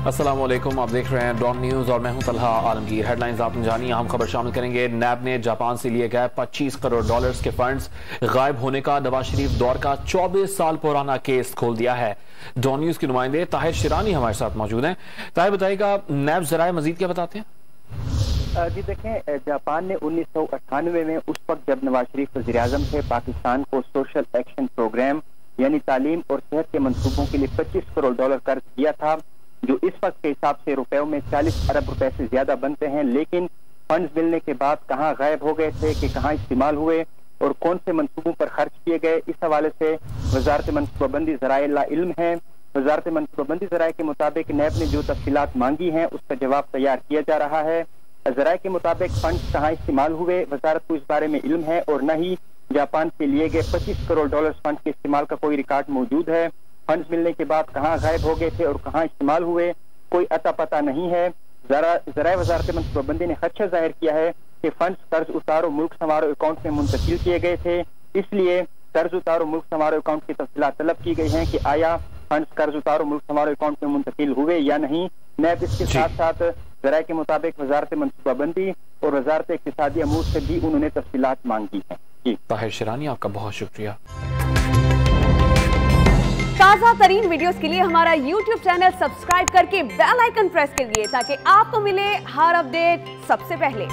अस्सलाम वालेकुम, आप देख रहे हैं डॉन न्यूज और मैं हूं तलहा आलमगीर। हेडलाइंस आपने जानी, हम खबर शामिल करेंगे। नैब ने जापान से लिए गए 25 करोड़ डॉलर्स के फंड्स गायब होने का नवाज शरीफ दौर का 24 साल पुराना केस खोल दिया है। डॉन न्यूज के नुमाइंदे ताहिर शिरानी हमारे साथ मौजूद हैं। ताहिर, बताइएगा नैब जराए मजीद क्या बताते हैं? जी देखें, जापान ने 1998 में उस वक्त जब नवाज शरीफ वज़ीर आज़म थे, पाकिस्तान को सोशल एक्शन प्रोग्राम यानी तालीम और सेहत के मंसूबों के लिए 25 करोड़ डॉलर कर्ज दिया था, जो इस वक्त के हिसाब से रुपयों में 40 अरब रुपए से ज्यादा बनते हैं। लेकिन फंड्स मिलने के बाद कहां गायब हो गए थे, कि कहां इस्तेमाल हुए और कौन से मंसूबों पर खर्च किए गए, इस हवाले से वजारत मनसूबाबंदी ज़राए ला इल्म है। वजारत मनसूबाबंदी ज़राए के मुताबिक नैब ने जो तफसीलात मांगी हैं उसका जवाब तैयार किया जा रहा है। ज़राए के मुताबिक फंड्स कहाँ इस्तेमाल हुए, वजारत को इस बारे में इल्म है और न ही जापान से लिए गए 25 करोड़ डॉलर फंड के इस्तेमाल का कोई रिकॉर्ड मौजूद है। फंड्स मिलने के बाद कहाँ गायब हो गए थे और कहाँ इस्तेमाल हुए, कोई अता पता नहीं है। ज़राए वजारत मनसूबाबंदी ने खदशा जाहिर किया है कि फंड्स कर्ज उतारो मुल्क संवारो अकाउंट में मुंतकिल किए गए थे, इसलिए कर्ज उतारो मुल्क संवारो अकाउंट की तफसीलात तलब की गई हैं कि आया फंड्स कर्ज उतारो मुल्क संवारो अकाउंट में मुंतकिल हुए या नहीं। नैब इसके साथ साथ ज़राए के मुताबिक वजारत मनसूबाबंदी और वजारत इक्तिसादी अमूर से भी उन्होंने तफसीलात मांगी हैं। जी ताहिर शिरानी, आपका बहुत शुक्रिया। ताज़ा तरीन वीडियोस के लिए हमारा YouTube चैनल सब्सक्राइब करके बेल आइकन प्रेस कीजिए ताकि आपको मिले हर अपडेट सबसे पहले।